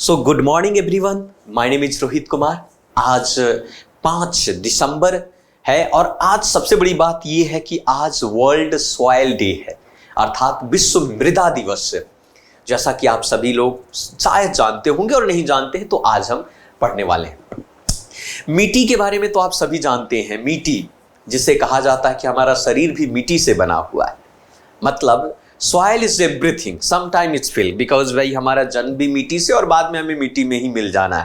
So good morning everyone, my name is Rohit Kumar. आज 5 दिसंबर है और आज सबसे बड़ी बात यह है कि आज वर्ल्ड सॉइल डे है, अर्थात विश्व मृदा दिवस है। जैसा कि आप सभी लोग शायद जानते होंगे और नहीं जानते हैं तो आज हम पढ़ने वाले हैं। मिट्टी के बारे में तो आप सभी जानते हैं, मिट्टी जिसे कहा जाता है कि हमारा शरीर भी मिट्टी से बना हुआ है। मतलब soil is everything, sometime it's fill, because भाई हमारा जन्म भी मिट्टी से और बाद में हमें मिट्टी में ही मिल जाना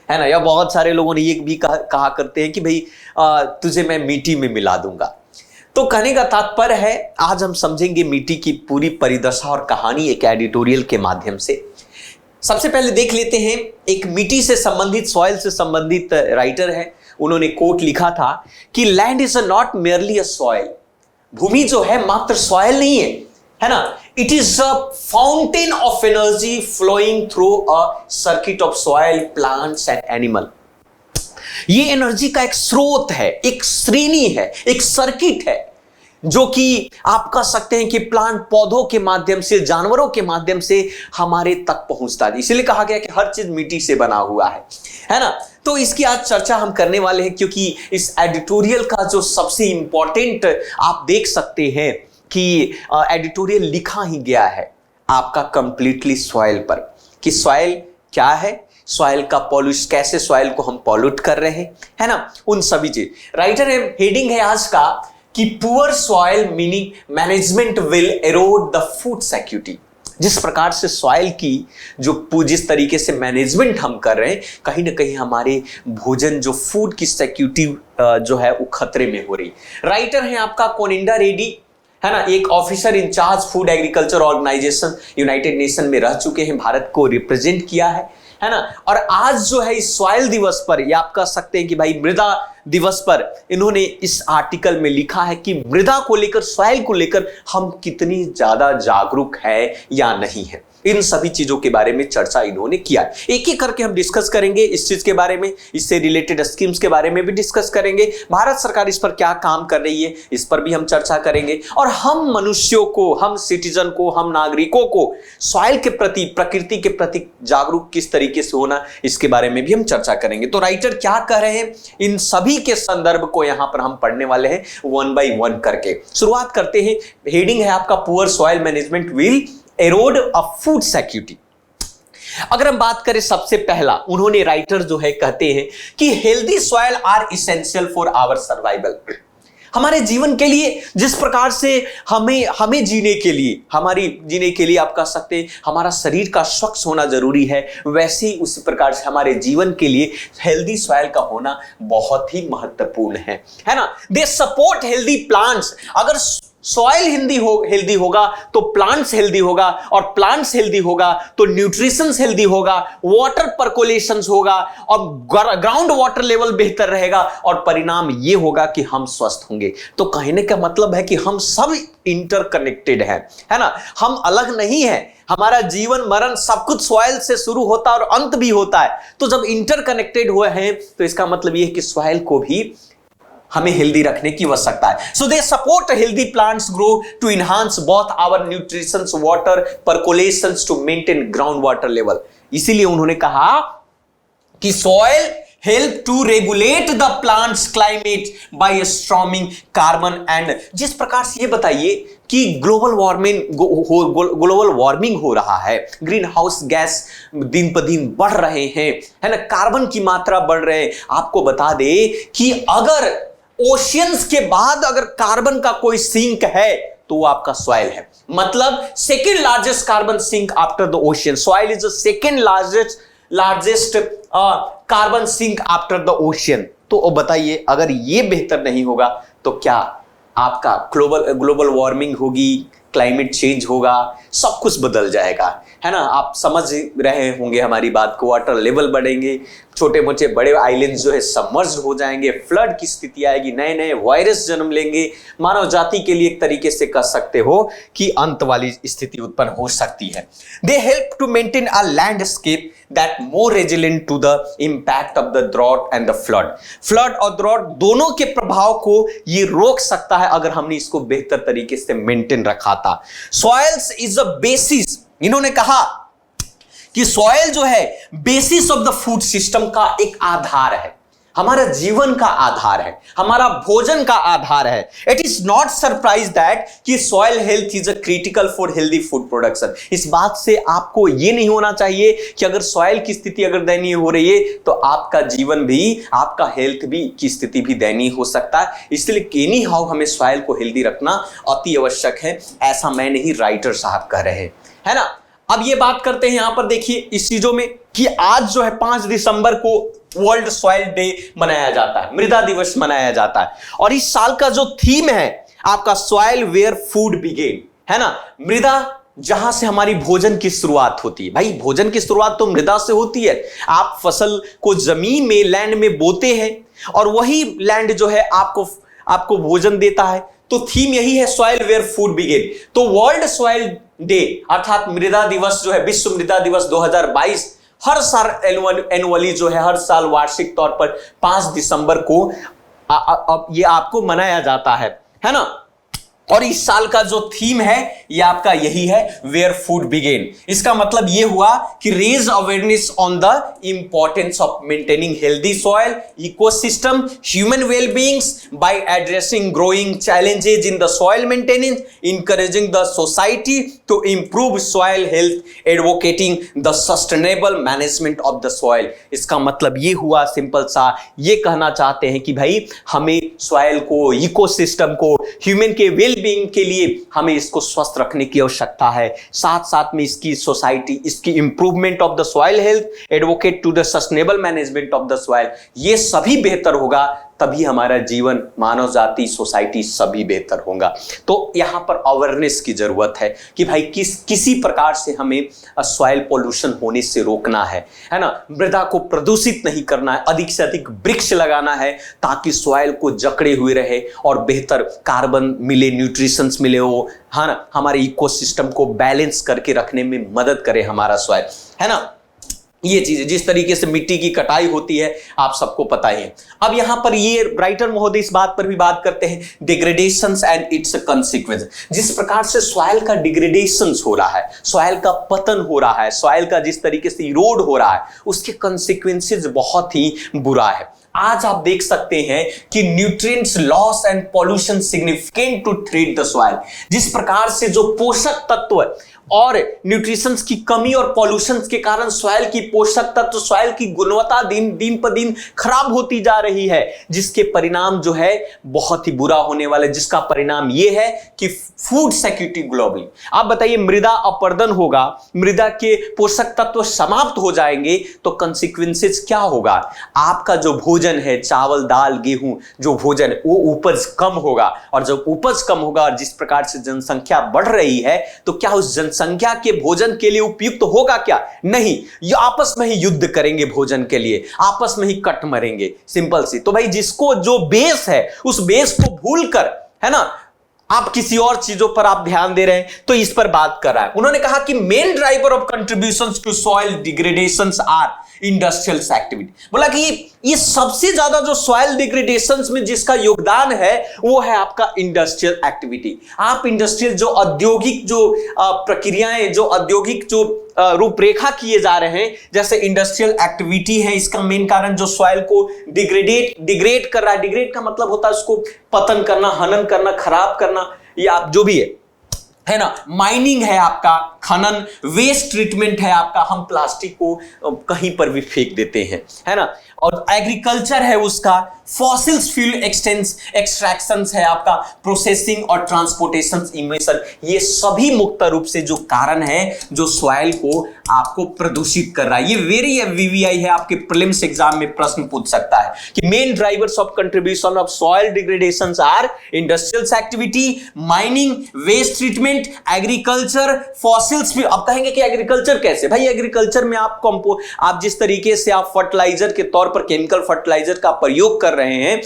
है ना। या बहुत सारे लोगों ने ये भी कहा करते हैं कि भाई तुझे मैं मिट्टी में मिला दूंगा। तो कहने का तात्पर्य है आज हम समझेंगे मिट्टी की पूरी परिदशा और कहानी एक एडिटोरियल के माध्यम से। सबसे पहले देख लेते हैं, एक मिट्टी से संबंधित, सॉइल से संबंधित राइटर है, उन्होंने कोट लिखा था कि land is not merely a soil. भूमि जो है मात्र सॉइल नहीं है ना, it is a fountain of energy flowing through a circuit of soil, plants and animal. ये एनर्जी का एक स्रोत है, एक श्रेणी है, एक सर्किट है जो कि आप कह सकते हैं कि प्लांट पौधों के माध्यम से, जानवरों के माध्यम से हमारे तक पहुंचता है। इसलिए कहा गया कि हर चीज मिट्टी से बना हुआ है ना। तो इसकी आज चर्चा हम करने वाले हैं क्योंकि इस एडिटोरियल का जो सबसे इंपॉर्टेंट आप देख सकते हैं कि एडिटोरियल लिखा ही गया है आपका कंप्लीटली सॉइल पर, कि सॉइल क्या है, सॉइल का पॉल्यूशन, कैसे सॉइल को हम पॉल्यूट कर रहे हैं, है ना, उन सभी चीज। राइटर है, हेडिंग है आज का कि poor soil meaning management will arrowed the food security. जिस प्रकार से सॉइल की जिस तरीके से मैनेजमेंट हम कर रहे हैं, कहीं ना कहीं हमारे भोजन जो फूड की सिक्योरिटी जो है वो खतरे में हो रही। राइटर है आपका कोनिंडा रेड्डी, है ना, एक officer in charge Food Agriculture Organization United Nation में रह चुके हैं, भारत को रिप्रेजेंट किया है ना। और आज जो है इस सॉइल दिवस पर, या आप कह सकते हैं कि भाई मृदा दिवस पर, इन्होंने इस आर्टिकल में लिखा है कि मृदा को लेकर, सॉइल को लेकर हम कितनी ज्यादा जागरूक है या नहीं है। इन सभी चीजों के बारे में चर्चा इन्होंने किया है। एक एक करके हम डिस्कस करेंगे इस चीज के बारे में, इससे रिलेटेड स्कीम्स के बारे में भी डिस्कस करेंगे। भारत सरकार इस पर क्या काम कर रही है, इस पर भी हम चर्चा करेंगे। और हम मनुष्यों को, हम सिटीजन को, हम नागरिकों को सॉइल के प्रति, प्रकृति के प्रति जागरूक किस तरीके से होना, इसके बारे में भी हम चर्चा करेंगे। तो राइटर क्या कह रहे हैं, इन सभी के संदर्भ को यहां पर हम पढ़ने वाले हैं वन बाय वन करके। शुरुआत करते हैं। हेडिंग है आपका poor soil management will arrowed a food security. अगर हम बात करें, सबसे पहला उन्होंने, राइटर जो है कहते हैं कि healthy soil are essential for our survival. हमारे जीवन के लिए, जिस प्रकार से हमें जीने के लिए आप कह सकते हैं हमारा शरीर का स्वच्छ होना जरूरी है, वैसे ही उसी प्रकार से हमारे जीवन के लिए हेल्दी सॉइल का होना बहुत ही महत्वपूर्ण है ना। दे सपोर्ट हेल्दी प्लांट्स। अगर सॉइल हेल्दी होगा तो प्लांट्स हेल्दी होगा, और प्लांट्स हेल्दी होगा तो न्यूट्रिशंस हेल्दी होगा, वाटर पर्कोलेशंस होगा और ग्राउंड वाटर लेवल बेहतर रहेगा, और परिणाम यह होगा कि हम स्वस्थ होंगे। तो कहने का मतलब है कि हम सब इंटरकनेक्टेड हैं, है ना, हम अलग नहीं है। हमारा जीवन मरण सब कुछ सॉइल से शुरू होता है और अंत भी होता है। तो जब इंटरकनेक्टेड हुए हैं तो इसका मतलब यह है कि सॉइल को भी हमें हेल्दी रखने की आवश्यकता है। So they support healthy plants grow to enhance both our nutritions, water percolations to maintain ground water level. इसीलिए उन्होंने कहा कि soil help to regulate the plants climate by storing carbon and. जिस प्रकार से ये बताइए कि ग्लोबल वार्मिंग हो रहा है, ग्रीन हाउस गैस दिन पर दिन बढ़ रहे हैं, है ना, कार्बन की मात्रा बढ़ रहे हैं। आपको बता दे कि अगर ओशियंस के बाद अगर कार्बन का कोई सिंक है तो वो आपका सॉइल है। मतलब second largest carbon sink after the ocean, soil is the second largest carbon sink after the ocean. तो बताइए, अगर ये बेहतर नहीं होगा तो क्या आपका ग्लोबल वार्मिंग होगी, क्लाइमेट चेंज होगा, सब कुछ बदल जाएगा, है ना। आप समझ रहे होंगे हमारी बात को। वाटर लेवल बढ़ेंगे, छोटे मोटे बड़े आइलैंड जो है सबमर्ज हो जाएंगे, फ्लड की स्थिति आएगी, नए नए वायरस जन्म लेंगे। मानव जाति के लिए एक तरीके से कह सकते हो कि अंत वाली स्थिति उत्पन्न हो सकती है। They help to maintain a landscape that more resilient to the impact of the drought and the flood और ड्रॉट दोनों के प्रभाव को ये रोक सकता है अगर हमने इसको बेहतर तरीके से मेंटेन रखा था। Soils is a basis. इन्होंने कहा कि सॉइल जो है basis of the food system का एक आधार है, हमारा जीवन का आधार है, हमारा भोजन का आधार है। It is not surprise that कि soil health is a critical for healthy food production. इस बात से आपको यह नहीं होना चाहिए कि अगर सॉइल की स्थिति अगर दयनीय हो रही है तो आपका जीवन भी, आपका हेल्थ भी की स्थिति भी दयनीय हो सकता है। इसलिए एनी हाउ हमें सॉइल को हेल्दी रखना अति आवश्यक है, ऐसा मैं नहीं, राइटर साहब कह रहे हैं, है ना। अब ये बात करते हैं, यहां पर देखिए इस चीजों में कि आज जो है 5 दिसंबर को वर्ल्ड सॉइल डे मनाया जाता है, मृदा दिवस मनाया जाता है। और इस साल का जो थीम है आपका सॉइल वेयर फूड बिगेन, है ना। मृदा जहां से हमारी भोजन की शुरुआत होती है। भाई भोजन की शुरुआत तो मृदा से होती है। आप फसल को जमीन में, लैंड में बोते हैं और वही लैंड जो है आपको भोजन देता है। तो थीम यही है, सॉइल वेयर फूड बिगेन। तो वर्ल्ड सॉइल डे अर्थात मृदा दिवस जो है, विश्व मृदा दिवस 2022 हर साल एनुअली जो है, हर साल वार्षिक तौर पर 5 दिसंबर को ये आपको मनाया जाता है ना। और इस साल का जो थीम है ये आपका यही है, वेयर फूड बिगेन। इसका मतलब ये हुआ कि raise awareness on the importance of maintaining healthy soil ecosystem human wellbeings by addressing growing challenges in the soil maintenance, encouraging the society to improve soil health, advocating the sustainable management of the soil. इसका मतलब ये हुआ, simple सा ये कहना चाहते हैं कि भाई हमें सॉइल को, इकोसिस्टम को, ह्यूमन के वेलबींग के लिए हमें इसको स्वस्थ रखने की आवश्यकता है। साथ साथ में इसकी सोसाइटी, इसकी improvement of the soil health, advocate to the sustainable management of the soil, ये सभी बेहतर होगा तभी हमारा जीवन, मानव जाति, सोसाइटी सभी बेहतर होगा। तो यहां पर अवेयरनेस की जरूरत है कि भाई किसी प्रकार से हमें सॉइल पोल्यूशन होने से रोकना है ना। मृदा को प्रदूषित नहीं करना है, अधिक से अधिक वृक्ष लगाना है ताकि सॉइल को जकड़े हुए रहे और बेहतर कार्बन मिले, न्यूट्रिशंस मिले, वो है ना, हमारे इकोसिस्टम को बैलेंस करके रखने में मदद करे हमारा सॉइल, है ना। ये चीजें, जिस तरीके से मिट्टी की कटाई होती है आप सबको पता ही है। अब यहां पर ये राइटर महोदय इस बात पर भी बात करते हैं, डिग्रेडेशंस एंड इट्स कॉन्सिक्वेंस। जिस प्रकार से सॉइल का डिग्रेडेशंस हो रहा है, सॉइल का पतन हो रहा है, सॉइल का जिस तरीके से इरोड हो रहा है, उसके कॉन्सिक्वेंसेस बहुत ही बुरा है। आज आप देख सकते हैं कि nutrients loss and pollution significant to threat the soil. जिस प्रकार से जो पोषक तत्व और न्यूट्रिशंस की कमी और पॉल्यूशन के कारण सॉइल की पोषक तत्व, सॉइल की गुणवत्ता दिन पर दिन खराब होती जा रही है, जिसके परिणाम जो है बहुत ही बुरा होने वाले, जिसका परिणाम यह है कि फूड सिक्योरिटी ग्लोबली। आप बताइए, मृदा अपरदन होगा, मृदा के पोषक तत्व समाप्त हो जाएंगे तो कंसिक्वेंसेस क्या होगा? आपका जो भोजन है, चावल, दाल, गेहूं, जो भोजन, वो उपज कम होगा। और जब उपज कम होगा और जिस प्रकार से जनसंख्या बढ़ रही है, तो क्या उस संख्या के भोजन के लिए उपयुक्त तो होगा क्या? नहीं, ये आपस में ही युद्ध करेंगे भोजन के लिए, आपस में ही कट मरेंगे, सिंपल सी। तो भाई जिसको जो बेस है उस बेस को भूलकर, है ना, आप किसी और चीजों पर आप ध्यान दे रहे हैं, तो इस पर बात कर रहा है। उन्होंने कहा कि main driver of contributions to soil degradations are industrial activity. बोला कि ये सबसे ज्यादा जो सॉइल डिग्रेडेशंस में जिसका योगदान है वो है आपका इंडस्ट्रियल एक्टिविटी। आप इंडस्ट्रियल जो औद्योगिक जो प्रक्रियाएं, जो औद्योगिक जो रूपरेखा किए जा रहे हैं, जैसे इंडस्ट्रियल एक्टिविटी है, इसका मेन कारण जो सॉइल को डिग्रेड कर रहा है। डिग्रेड का मतलब होता है उसको पतन करना, हनन करना, खराब करना, या आप जो भी है ना। माइनिंग है आपका, खनन, वेस्ट ट्रीटमेंट है आपका, हम प्लास्टिक को कहीं पर भी फेंक देते हैं, है ना। और एग्रीकल्चर है उसका, फॉसिल्स फ्यूल एक्सट्रैक्शंस है आपका, प्रोसेसिंग और ट्रांसपोर्टेशन इमिशन। ये सभी मुक्त रूप से जो कारण है जो सॉइल को आपको प्रदूषित कर रहा है। ये वेरी वीवीआई है, आपके प्रीलिम्स एग्जाम में प्रश्न पूछ सकता है कि main drivers of contribution of soil degradations are industrial activity, mining, waste treatment, agriculture, fossils fuel. अब कहेंगे कि एग्रीकल्चर कैसे? भाई एग्रीकल्चर में आप जिस तरीके से आप फर्टिलाइजर के तौर पर केमिकल फर्टिलाइजर का प्रयोग कर रहे हैं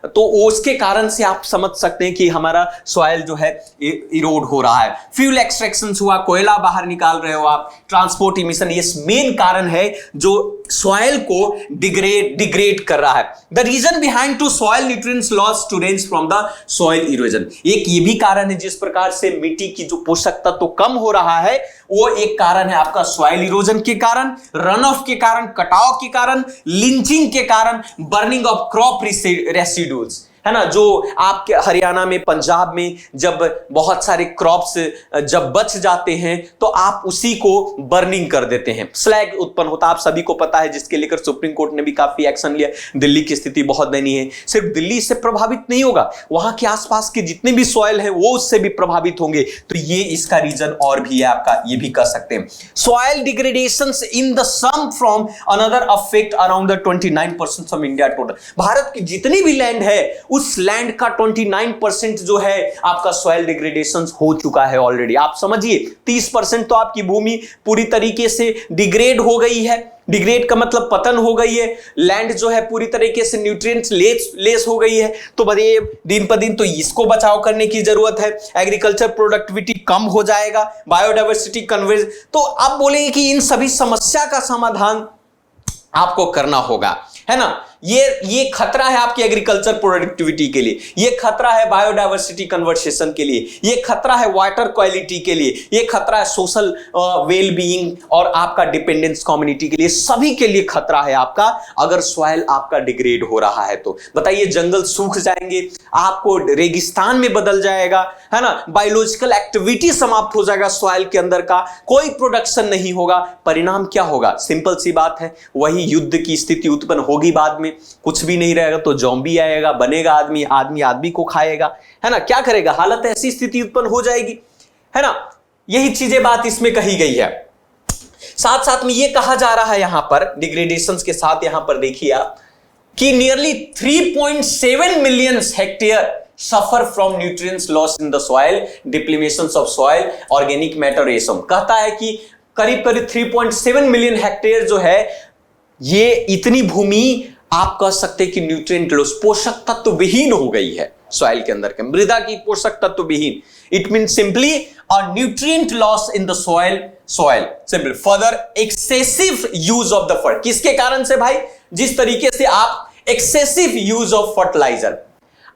तो उसके कारण से आप समझ सकते हैं कि हमारा सॉइल जो है इरोड हो रहा है। फ्यूल एक्सट्रैक्शन हुआ, कोयला बाहर निकाल रहे हो आप, ट्रांसपोर्ट इमिशन, ये मेन कारण है जो सॉइल को डिग्रेड कर रहा है। The reason behind to soil nutrients loss to range from the soil erosion. एक ये भी कारण है जिस प्रकार से मिट्टी की जो पोषक तत्व तो कम हो रहा रहा है, वो एक कारण है आपका सॉइल इरोजन के कारण, रन ऑफ के कारण, कटाव के कारण, लिंचिंग के कारण, बर्निंग ऑफ क्रॉप रेसिड्यूल्स, है ना, जो आपके हरियाणा में, पंजाब में जब बहुत सारे क्रॉप्स जब बच जाते हैं तो आप उसी को बर्निंग कर देते हैं, स्लैग उत्पन्न होता है, आप सभी को पता है, जिसके लेकर सुप्रीम कोर्ट ने भी काफी एक्शन लिया। दिल्ली की स्थिति बहुत दयनीय है। सिर्फ दिल्ली इससे प्रभावित नहीं होगा, वहां के आसपास के जितने भी सॉइल है वो उससे भी प्रभावित होंगे। तो ये इसका रीजन और भी है आपका, ये भी कर सकते हैं। Soil degradation in the sum from another affect around the 29% of India total. भारत की जितनी भी लैंड है उस लैंड का 29% जो है आपका सॉइल डिग्रेडेशन हो चुका है ऑलरेडी। आप समझिए 30% तो आपकी भूमि पूरी तरीके से डिग्रेड हो गई है। डिग्रेड का मतलब पतन हो गई है। लैंड जो है पूरी तरीके से न्यूट्रिएंट्स लेस हो गई है। तो बढ़िए दिन पर दिन तो इसको बचाव करने की जरूरत है। एग्रीकल्चर प्रोडक्टिविटी कम हो जाएगा, बायोडाइवर्सिटी कन्वर्ज। तो आप बोलेंगे कि इन सभी समस्या का समाधान आपको करना होगा, है ना। ये खतरा है आपकी एग्रीकल्चर प्रोडक्टिविटी के लिए, ये खतरा है बायोडाइवर्सिटी कन्वर्सेशन के लिए, ये खतरा है वाटर क्वालिटी के लिए, ये खतरा है सोशल वेल बीइंग और आपका डिपेंडेंस कम्युनिटी के लिए, सभी के लिए खतरा है आपका अगर सॉइल आपका डिग्रेड हो रहा है तो। बताइए, जंगल सूख जाएंगे, आपको रेगिस्तान में बदल जाएगा, है ना, बायोलॉजिकल एक्टिविटी समाप्त हो जाएगा सॉइल के अंदर का, कोई प्रोडक्शन नहीं होगा। परिणाम क्या होगा? सिंपल सी बात है, वही युद्ध की स्थिति उत्पन्न होगी बाद में। कुछ भी नहीं रहेगा तो ज़ॉम्बी आएगा, बनेगा आदमी को खाएगा, है ना। क्या करेगा? हालत ऐसी स्थिति उत्पन्न हो जाएगी, है ना। यही चीजें बात इसमें कही गई है। साथ साथ में ये कहा जा रहा है यहां पर डिग्रेडेशन के साथ, यहां पर देखिए आप कि nearly 3.7 million hectare suffer from nutrients loss in the soil, depletion of soil, organic matter ratio. कहता है कि करीब करीब 3.7 मिलियन हेक्टेयर जो है, ये इतनी भूमि आप कह सकते हैं कि न्यूट्रिएंट लॉस, पोषक तत्व विहीन हो गई है सॉइल के अंदर के, मृदा की पोषक तत्व विहीन। It mean simply a nutrient loss in the soil simple further excessive use of the fert. किसके कारण से भाई? जिस तरीके से आप एक्सेसिव यूज ऑफ फर्टिलाइजर,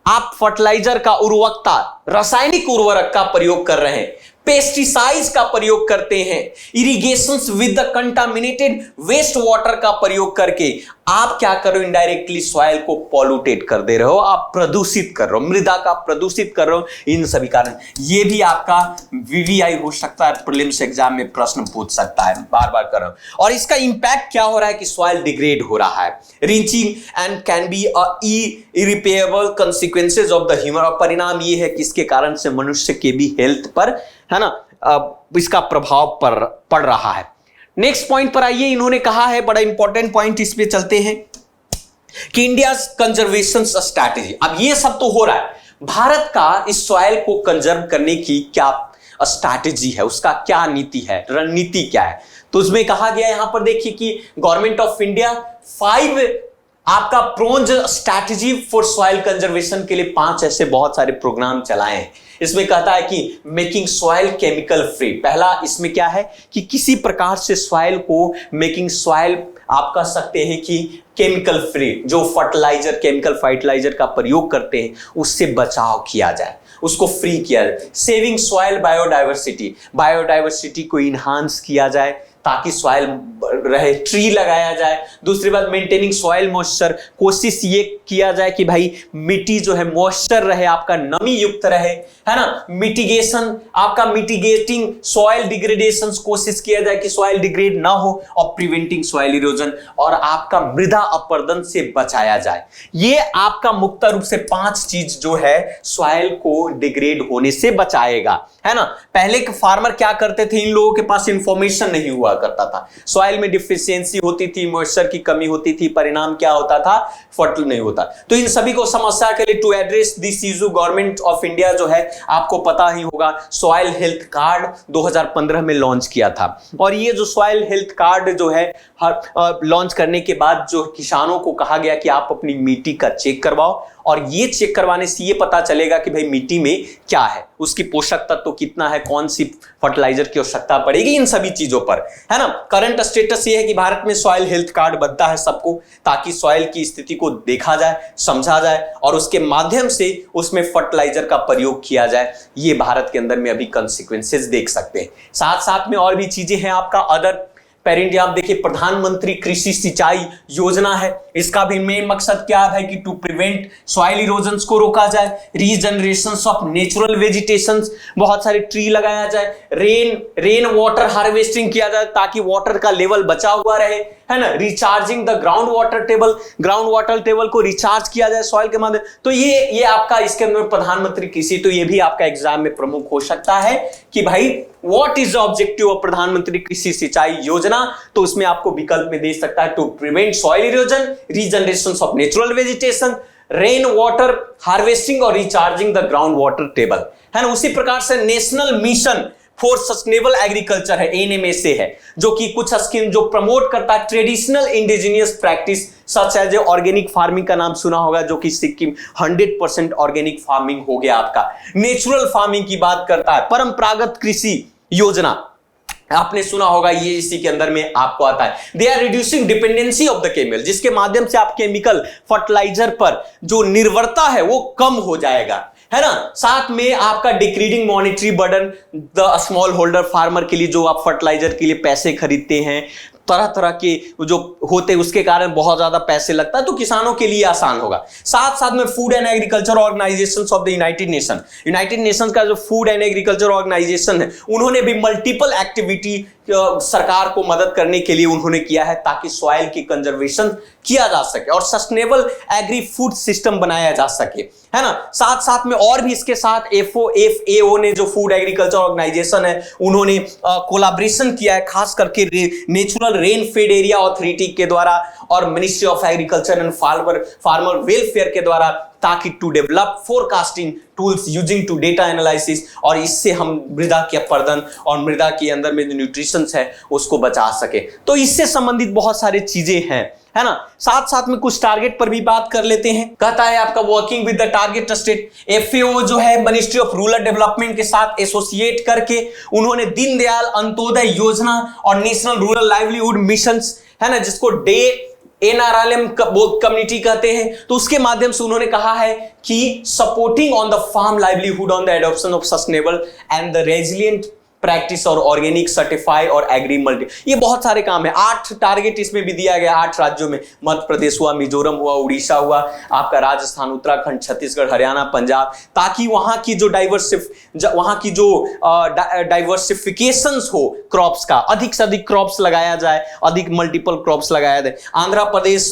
आप फर्टिलाइजर का उर्वरकता, रासायनिक उर्वरक का प्रयोग कर रहे हैं, पेस्टिसाइड्स का प्रयोग करते हैं, irrigations with the contaminated waste water का प्रयोग करके आप क्या कर रहे हो? इनडायरेक्टली सॉइल को पॉल्यूटेट कर दे रहे हो, आप प्रदूषित कर रहे हो, मृदा का प्रदूषित कर रहे हो। इन सभी कारण ये भी आपका वीवीआई हो सकता है, प्रीलिम्स एग्जाम में प्रश्न पूछ सकता है, बार बार कर रहा हूं। और इसका इंपैक्ट क्या हो रहा है कि सॉइल डिग्रेड हो रहा है, reaching and can be irreparable consequences of the human. और परिणाम ये है कि इसके कारण से मनुष्य के भी हेल्थ पर, है ना, इसका प्रभाव पड़ रहा है। नेक्स्ट पॉइंट पर आइए, इन्होंने कहा है, बड़ा इंपॉर्टेंट पॉइंट, इस पे चलते हैं कि इंडिया कंजर्वेशन स्ट्रैटेजी। अब ये सब तो हो रहा है, भारत का इस सॉइल को कंजर्व करने की क्या स्ट्रैटेजी है, उसका क्या नीति है, रणनीति क्या है? तो उसमें कहा गया, यहां पर देखिए कि गवर्नमेंट ऑफ इंडिया 5 आपका प्रोन्ज स्ट्रैटेजी फॉर सॉइल कंजर्वेशन के लिए 5 ऐसे बहुत सारे प्रोग्राम चलाए हैं। इसमें कहता है कि मेकिंग सॉइल केमिकल फ्री। पहला इसमें क्या है कि किसी प्रकार से सॉइल को, मेकिंग सॉइल आप कह सकते हैं कि केमिकल फ्री, जो फर्टिलाइजर, केमिकल फर्टिलाइजर का प्रयोग करते हैं उससे बचाव किया जाए, उसको फ्री किया जाए। सेविंग सॉइल बायोडाइवर्सिटी, बायोडाइवर्सिटी को इनहांस किया जाए ताकि सॉइल रहे, ट्री लगाया जाए। दूसरी बात, मेंटेनिंग सॉइल मॉइस्चर, कोशिश ये किया जाए कि भाई मिट्टी जो है मॉइस्चर रहे, आपका नमी युक्त रहे, है ना। मिटिगेशन, आपका मिटिगेटिंग सॉइल डिग्रेडेशन, कोशिश किया जाए कि सॉइल डिग्रेड ना हो, और प्रिवेंटिंग सॉइल इरोजन, और आपका मृदा अपरदन से बचाया जाए। ये आपका मुख्य रूप से 5 चीज जो है सॉइल को डिग्रेड होने से बचाएगा, है ना। पहले के फार्मर क्या करते थे, इन लोगों के पास इंफॉर्मेशन नहीं हुआ करता था, सॉइल में डिफिशियंसी होती थी, मॉइस्चर की कमी होती थी, परिणाम क्या होता था? फर्टिल नहीं होता। तो इन सभी को समस्या के लिए to address this issue, government of India जो है, आपको पता ही होगा, सॉइल हेल्थ कार्ड 2015 में लॉन्च किया था। और ये जो सॉइल हेल्थ कार्ड जो है लॉन्च करने के बाद जो किसानों को कहा गया कि आप अपनी मिट्टी का चेक करवाओ और ये चेक करवाने से ये पता चलेगा कि भाई मिट्टी में क्या है, उसकी पोषक तत्व कितना है, कौन सी फर्टिलाइजर की आवश्यकता पड़ेगी, इन सभी चीजों पर, है ना। करंट स्टेटस ये है कि भारत में सॉइल हेल्थ कार्ड बनता है सबको, ताकि सॉइल की स्थिति को देखा जाए, समझा जाए और उसके माध्यम से उसमें फर्टिलाइजर का प्रयोग किया जाए। ये भारत के अंदर में अभी कंसिक्वेंसेस देख सकते हैं। साथ साथ में और भी चीजें हैं आपका अदर पेरेंट। आप देखिए प्रधानमंत्री कृषि सिंचाई योजना है, इसका भी मेन मकसद क्या है कि टू प्रिवेंट सॉइल इरोजन को रोका जाए, रीजनरेशन ऑफ नेचुरल वेजिटेशन, बहुत सारे ट्री लगाया जाए, रेन वाटर हार्वेस्टिंग किया जाए ताकि वाटर का लेवल बचा हुआ रहे, है ना। Recharging the ground water table को रिचार्ज किया जाए सॉइल के माध्यम। तो ये आपका इसके अंदर प्रधानमंत्री कृषि, तो ये भी आपका एग्जाम में प्रमुख हो सकता है कि भाई what is the objective of प्रधानमंत्री कृषि सिंचाई योजना। तो उसमें आपको विकल्प में दे सकता है to prevent soil erosion, regeneration of natural vegetation, rain water harvesting और recharging the ground water table, है ना। उसी प्रकार से national mission for sustainable agriculture है, एनएमएसए है, जो कि कुछ स्कीम जो प्रमोट करता है traditional indigenous practice such as organic farming का नाम सुना होगा, जो कि सिक्किम 100% ऑर्गेनिक फार्मिंग हो गया आपका। नेचुरल फार्मिंग की बात करता है, परंपरागत कृषि योजना आपने सुना होगा, ये इसी के अंदर में आपको आता है। They are reducing dependency of the chemical, जिसके माध्यम से आप केमिकल फर्टिलाइजर पर जो निर्भरता है वो कम हो जाएगा, है ना। साथ में आपका decreasing monetary burden the small holder farmer के लिए, जो आप फर्टिलाइजर के लिए पैसे खरीदते हैं, तरह तरह के जो होते उसके कारण बहुत ज्यादा पैसे लगता है, तो किसानों के लिए आसान होगा। साथ साथ में food and agriculture organisations of the United nation का जो फूड एंड एग्रीकल्चर ऑर्गेनाइजेशन है, उन्होंने भी मल्टीपल एक्टिविटी सरकार को मदद करने के लिए उन्होंने किया है, ताकि सॉइल की कंजर्वेशन किया जा सके और सस्टेनेबल एग्री फूड सिस्टम बनाया जा सके, है ना। साथ साथ में और भी इसके साथ FAO ने, जो फूड एग्रीकल्चर ऑर्गेनाइजेशन है, उन्होंने कोलैबोरेशन किया है, खास करके natural rain fed area authority के द्वारा और ministry of agriculture and farmer welfare के द्वारा, ताकि to develop forecasting tools using to data analysis, और इससे हम मृदा के अपरदन और मृदा के अंदर में जो न्यूट्रिशंस है उसको बचा सके। तो इससे संबंधित बहुत सारी चीजें हैं, है ना। साथ साथ में कुछ टारगेट पर भी बात कर लेते हैं। कहता है आपका working with the target state, FAO जो है मिनिस्ट्री ऑफ रूरल डेवलपमेंट के साथ एसोसिएट करके उन्होंने दीनदयाल अंत्योदय योजना और नेशनल रूरल लाइवलीहुड मिशन, है ना, जिसको NRLM कम्युनिटी कहते हैं, तो उसके माध्यम से उन्होंने कहा है कि supporting on the farm livelihood on the adoption of sustainable and the resilient practice और ऑर्गेनिक सर्टिफाई और एग्री मल्टी, ये बहुत सारे काम है। 8 टारगेट इसमें भी दिया गया, 8 राज्यों में, मध्य प्रदेश हुआ, मिजोरम हुआ, उड़ीसा हुआ, आपका राजस्थान, उत्तराखंड, छत्तीसगढ़, हरियाणा, पंजाब, ताकि वहां की जो डाइवर्सिफिकेशंस हो क्रॉप्स का, अधिक से अधिक क्रॉप्स लगाया जाए, अधिक मल्टीपल क्रॉप्स लगाया जाए। आंध्र प्रदेश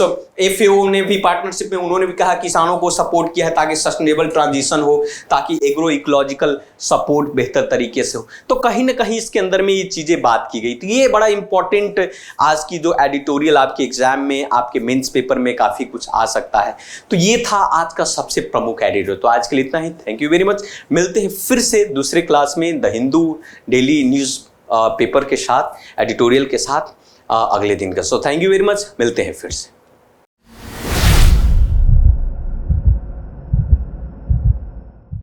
FAO ने भी पार्टनरशिप में उन्होंने भी कहा किसानों को सपोर्ट किया है ताकि सस्टेनेबल ट्रांजिशन हो, ताकि एग्रो इकोलॉजिकल सपोर्ट बेहतर तरीके से हो। तो कहीं ना कहीं इसके अंदर में ये चीजें बात की गई। तो ये बड़ा इंपॉर्टेंट आज की जो एडिटोरियल आपके एग्जाम में, आपके मेंस पेपर में काफी कुछ आ सकता है। तो ये था आज का सबसे प्रमुख एडिटोरियल। तो आज के लिए इतना ही, थैंक यू वेरी मच। मिलते हैं फिर से दूसरे क्लास में the Hindu daily news paper के साथ, एडिटोरियल के साथ अगले दिन का। So thank you very much, मिलते हैं फिर से।